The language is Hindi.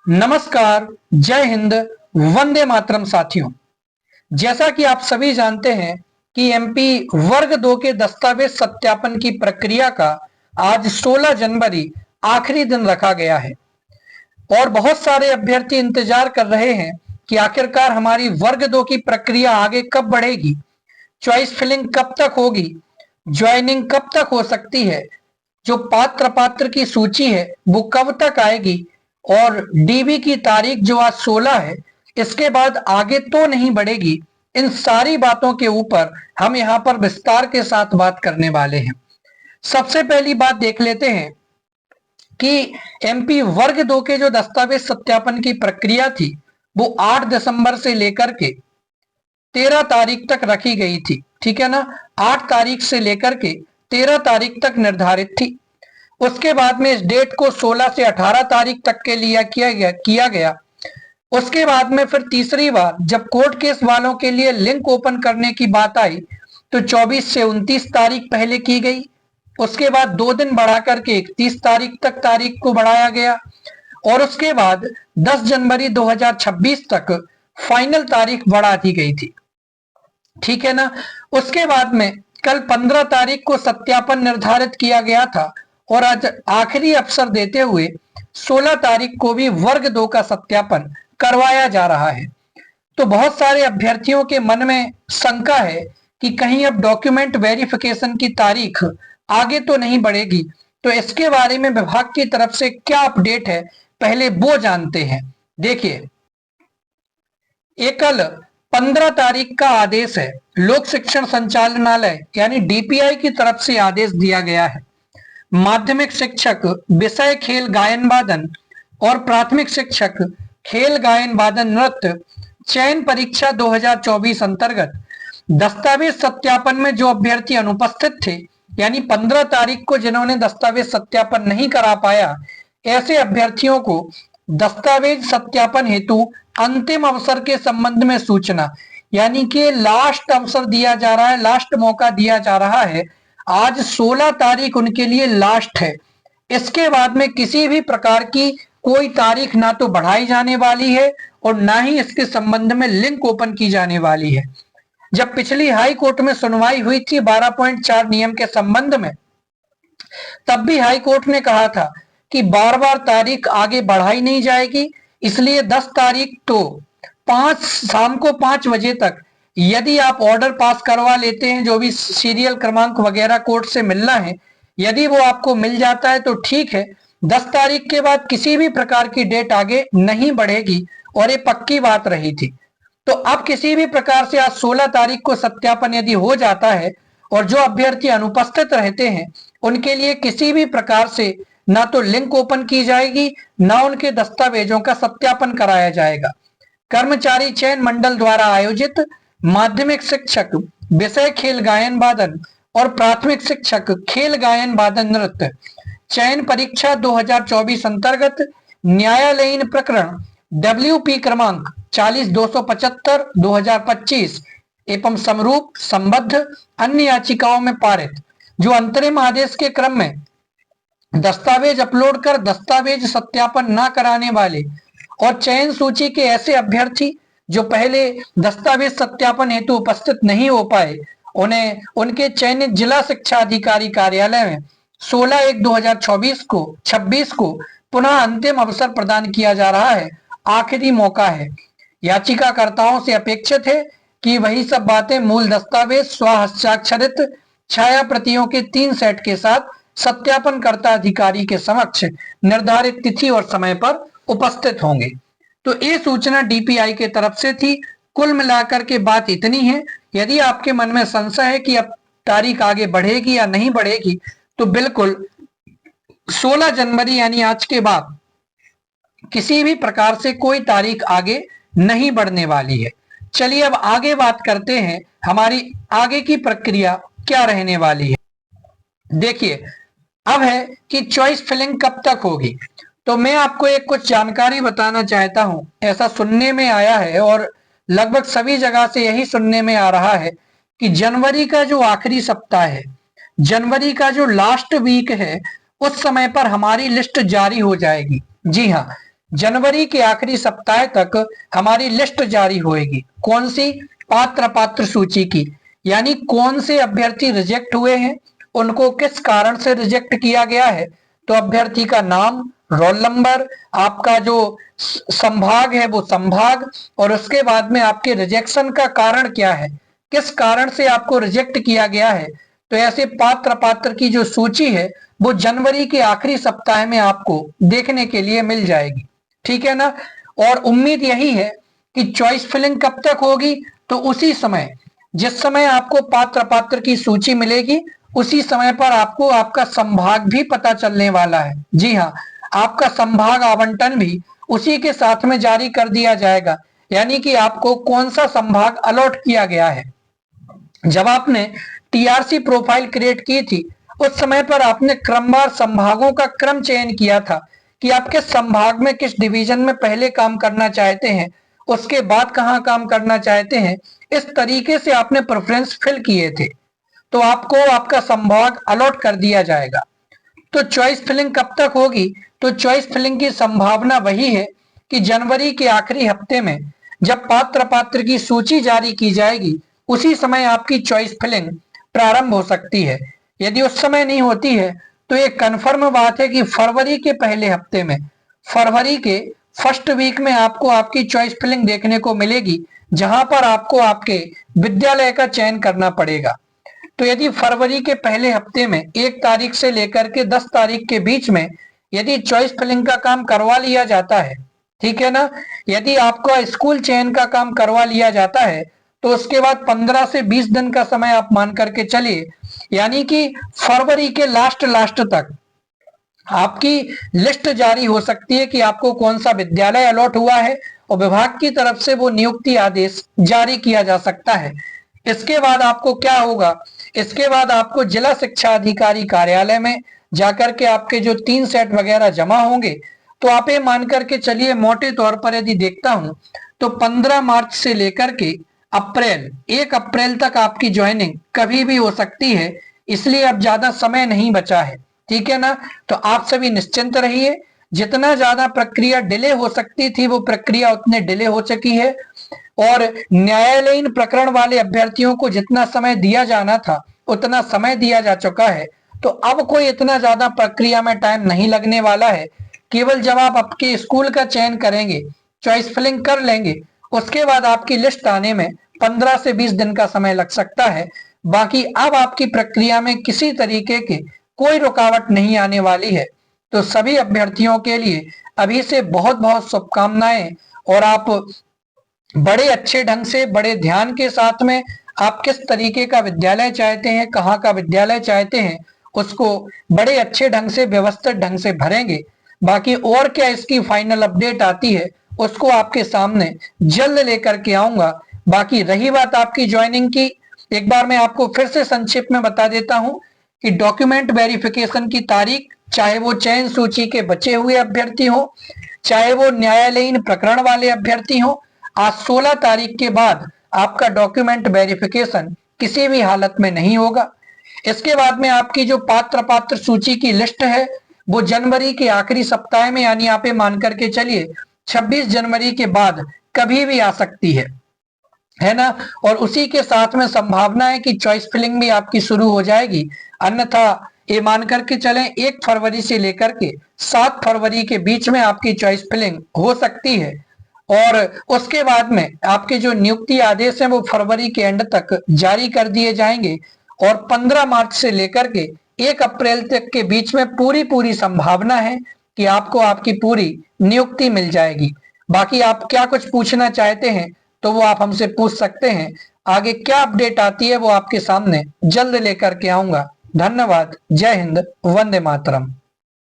नमस्कार, जय हिंद, वंदे मातरम साथियों। जैसा कि आप सभी जानते हैं कि एमपी वर्ग 2 के दस्तावेज सत्यापन की प्रक्रिया का आज 16 जनवरी आखिरी दिन रखा गया है और बहुत सारे अभ्यर्थी इंतजार कर रहे हैं कि आखिरकार हमारी वर्ग 2 की प्रक्रिया आगे कब बढ़ेगी, चॉइस फिलिंग कब तक होगी, ज्वाइनिंग कब तक हो सकती है, जो पात्र की सूची है वो कब तक आएगी और डीबी की तारीख जो आज 16 है, इसके बाद आगे तो नहीं बढ़ेगी। इन सारी बातों के ऊपर हम यहाँ पर विस्तार के साथ बात करने वाले हैं। सबसे पहली बात देख लेते हैं कि एमपी वर्ग 2 के जो दस्तावेज सत्यापन की प्रक्रिया थी वो 8 दिसंबर से लेकर के 13 तारीख तक रखी गई थी। ठीक है ना, 8 तारीख से लेकर के 13 तारीख तक निर्धारित थी। उसके बाद में इस डेट को 16 से 18 तारीख तक के लिए किया गया। उसके बाद में फिर तीसरी बार जब कोर्ट केस वालों के लिए लिंक ओपन करने की बात आई तो 24 से 29 तारीख पहले की गई। उसके बाद 2 दिन बढ़ा करके 31 तारीख तक तारीख को बढ़ाया गया और उसके बाद 10 जनवरी 2026 तक फाइनल तारीख बढ़ा दी गई थी। ठीक है ना, उसके बाद में कल 15 तारीख को सत्यापन निर्धारित किया गया था और आज आखिरी अवसर देते हुए 16 तारीख को भी वर्ग 2 का सत्यापन करवाया जा रहा है। तो बहुत सारे अभ्यर्थियों के मन में शंका है कि कहीं अब डॉक्यूमेंट वेरिफिकेशन की तारीख आगे तो नहीं बढ़ेगी। तो इसके बारे में विभाग की तरफ से क्या अपडेट है, पहले वो जानते हैं। देखिए, कल 15 तारीख का आदेश है, लोक शिक्षण संचालनालय यानी डीपीआई की तरफ से आदेश दिया गया है। माध्यमिक शिक्षक विषय खेल गायन वादन और प्राथमिक शिक्षक खेल गायन वादन नृत्य चयन परीक्षा 2024 अंतर्गत दस्तावेज सत्यापन में जो अभ्यर्थी अनुपस्थित थे, यानी 15 तारीख को जिन्होंने दस्तावेज सत्यापन नहीं करा पाया, ऐसे अभ्यर्थियों को दस्तावेज सत्यापन हेतु अंतिम अवसर के संबंध में सूचना, यानी कि लास्ट अवसर दिया जा रहा है, लास्ट मौका दिया जा रहा है। आज 16 तारीख उनके लिए लास्ट है। इसके बाद में किसी भी प्रकार की कोई तारीख ना तो बढ़ाई जाने वाली है और ना ही इसके संबंध में लिंक ओपन की जाने वाली है। जब पिछली हाई कोर्ट में सुनवाई हुई थी 12.4 नियम के संबंध में, तब भी हाई कोर्ट ने कहा था कि बार बार तारीख आगे बढ़ाई नहीं जाएगी, इसलिए 10 तारीख तो शाम को 5 बजे तक यदि आप ऑर्डर पास करवा लेते हैं, जो भी सीरियल क्रमांक वगैरह कोर्ट से मिलना है, यदि वो आपको मिल जाता है तो ठीक है। 10 तारीख के बाद किसी भी प्रकार की डेट आगे नहीं बढ़ेगी और ये पक्की बात रही थी। तो अब किसी भी प्रकार से आज 16 तारीख को सत्यापन यदि हो जाता है और जो अभ्यर्थी अनुपस्थित रहते हैं उनके लिए किसी भी प्रकार से ना तो लिंक ओपन की जाएगी, ना उनके दस्तावेजों का सत्यापन कराया जाएगा। कर्मचारी चयन मंडल द्वारा आयोजित माध्यमिक शिक्षक विषय खेल गायन वादन और प्राथमिक शिक्षक खेल गायन वादन नृत्य चयन परीक्षा 2024 अंतर्गत न्यायालयीन प्रकरण WP क्रमांक 40-275/2025 एवं समरूप संबद्ध अन्य याचिकाओं में पारित जो अंतरिम आदेश के क्रम में दस्तावेज अपलोड कर दस्तावेज सत्यापन न कराने वाले और चयन सूची के ऐसे अभ्यर्थी जो पहले दस्तावेज सत्यापन हेतु उपस्थित नहीं हो पाए, उन्हें उनके चयनित जिला शिक्षा अधिकारी कार्यालय में 16/1/2026 को पुनः अंतिम अवसर प्रदान किया जा रहा है। आखिरी मौका है। याचिकाकर्ताओं से अपेक्षित है कि वही सब बातें मूल दस्तावेज स्वहस्ताक्षरित छाया प्रतियों के 3 सेट के साथ सत्यापनकर्ता अधिकारी के समक्ष निर्धारित तिथि और समय पर उपस्थित होंगे। तो ये सूचना डीपीआई के तरफ से थी। कुल मिलाकर के बात इतनी है। यदि आपके मन में संशय है कि अब तारीख आगे बढ़ेगी या नहीं बढ़ेगी, तो बिल्कुल 16 जनवरी यानी आज के बाद किसी भी प्रकार से कोई तारीख आगे नहीं बढ़ने वाली है। चलिए अब आगे बात करते हैं, हमारी आगे की प्रक्रिया क्या रहने वाली है। देखिए, अब है कि चॉइस फिलिंग कब तक होगी। तो मैं आपको एक कुछ जानकारी बताना चाहता हूं। ऐसा सुनने में आया है और लगभग सभी जगह से यही सुनने में आ रहा है कि जनवरी का जो आखिरी सप्ताह है, जनवरी का जो लास्ट वीक है, उस समय पर हमारी लिस्ट जारी हो जाएगी। जी हाँ, जनवरी के आखिरी सप्ताह तक हमारी लिस्ट जारी होएगी। कौन सी? पात्र सूची की, यानी कौन से अभ्यर्थी रिजेक्ट हुए हैं, उनको किस कारण से रिजेक्ट किया गया है। तो अभ्यर्थी का नाम, रोल नंबर, आपका जो संभाग है वो संभाग, और उसके बाद में आपके रिजेक्शन का कारण क्या है, किस कारण से आपको रिजेक्ट किया गया है। तो ऐसे पात्र की जो सूची है वो जनवरी के आखिरी सप्ताह में आपको देखने के लिए मिल जाएगी, ठीक है ना। और उम्मीद यही है कि चॉइस फिलिंग कब तक होगी, तो उसी समय, जिस समय आपको पात्र की सूची मिलेगी उसी समय पर आपको आपका संभाग भी पता चलने वाला है। जी हाँ, आपका संभाग आवंटन भी उसी के साथ में जारी कर दिया जाएगा, यानी कि आपको कौन सा संभाग अलॉट किया गया है। जब आपने टीआरसी प्रोफाइल क्रिएट की थी उस समय पर आपने क्रमवार संभागों का क्रम चयन किया था कि आप किस संभाग में, किस डिवीजन में पहले काम करना चाहते हैं, उसके बाद कहां काम करना चाहते हैं। इस तरीके से आपने प्रेफरेंस फिल किए थे, तो आपको आपका संभाग अलॉट कर दिया जाएगा। तो चॉइस फिलिंग कब तक होगी? तो चॉइस फिलिंग की संभावना वही है कि जनवरी के आखिरी हफ्ते में जब पात्र की सूची जारी की जाएगी उसी समय आपकी चॉइस फिलिंग प्रारंभ हो सकती है। यदि उस समय नहीं होती है तो ये कन्फर्म बात है कि फरवरी के पहले हफ्ते में, फरवरी के फर्स्ट वीक में आपको आपकी चॉइस फिलिंग देखने को मिलेगी, जहां पर आपको आपके विद्यालय का चयन करना पड़ेगा। तो यदि फरवरी के पहले हफ्ते में 1 तारीख से लेकर के 10 तारीख के बीच में यदि चॉइस फिलिंग का काम करवा लिया जाता है, ठीक है ना, यदि आपका स्कूल चयन का काम करवा लिया जाता है तो उसके बाद 15 से 20 दिन का समय आप मान करके चलिए, यानी कि फरवरी के लास्ट तक आपकी लिस्ट जारी हो सकती है कि आपको कौन सा विद्यालय अलॉट हुआ है, और विभाग की तरफ से वो नियुक्ति आदेश जारी किया जा सकता है। इसके बाद आपको क्या होगा? इसके बाद आपको जिला शिक्षा अधिकारी कार्यालय में जाकर के आपके जो 3 सेट वगैरह जमा होंगे, तो आप ये मान करके चलिए, मोटे तौर पर यदि देखता हूं तो 15 मार्च से लेकर के अप्रैल 1 अप्रैल तक आपकी ज्वाइनिंग कभी भी हो सकती है, इसलिए अब ज्यादा समय नहीं बचा है, ठीक है ना। तो आप सभी निश्चिंत रहिए, जितना ज्यादा प्रक्रिया डिले हो सकती थी वो प्रक्रिया उतने डिले हो चुकी है, और न्यायालयीन प्रकरण वाले अभ्यर्थियों को जितना समय दिया जाना था उतना समय दिया जा चुका है। तो अब कोई इतना ज्यादा प्रक्रिया में टाइम नहीं लगने वाला है। केवल जब आप आपके स्कूल का चयन करेंगे, चॉइस फिलिंग कर लेंगे, उसके बाद आपकी लिस्ट आने में 15 से 20 दिन का समय लग सकता है। बाकी अब आपकी प्रक्रिया में किसी तरीके की कोई रुकावट नहीं आने वाली है। तो सभी अभ्यर्थियों के लिए अभी से बहुत बहुत शुभकामनाएं, और आप बड़े अच्छे ढंग से, बड़े ध्यान के साथ में आप किस तरीके का विद्यालय चाहते हैं, कहाँ का विद्यालय चाहते हैं, उसको बड़े अच्छे ढंग से, व्यवस्थित ढंग से भरेंगे। बाकी और क्या इसकी फाइनल अपडेट आती है उसको आपके सामने जल्द लेकर के आऊंगा। बाकी रही बात आपकी ज्वाइनिंग की, एक बार मैं आपको फिर से संक्षिप्त में बता देता हूं कि डॉक्यूमेंट वेरिफिकेशन की तारीख, चाहे वो चयन सूची के बचे हुए अभ्यर्थी हो, चाहे वो न्यायालयीन प्रकरण वाले अभ्यर्थी हो, आज 16 तारीख के बाद आपका डॉक्यूमेंट वेरिफिकेशन किसी भी हालत में नहीं होगा। इसके बाद में आपकी जो पात्र सूची की लिस्ट है वो जनवरी के आखिरी सप्ताह में, यानी आप मान करके चलिए 26 जनवरी के बाद कभी भी आ सकती है ना। और उसी के साथ में संभावना है कि चॉइस फिलिंग भी आपकी शुरू हो जाएगी। अन्यथा ये मान करके चलें 1 फरवरी से लेकर के 7 फरवरी के बीच में आपकी चॉइस फिलिंग हो सकती है, और उसके बाद में आपके जो नियुक्ति आदेश हैं वो फरवरी के एंड तक जारी कर दिए जाएंगे, और 15 मार्च से लेकर के 1 अप्रैल तक के बीच में पूरी संभावना है कि आपको आपकी पूरी नियुक्ति मिल जाएगी। बाकी आप क्या कुछ पूछना चाहते हैं तो वो आप हमसे पूछ सकते हैं। आगे क्या अपडेट आती है वो आपके सामने जल्द लेकर के आऊंगा। धन्यवाद। जय हिंद। वंदे मातरम।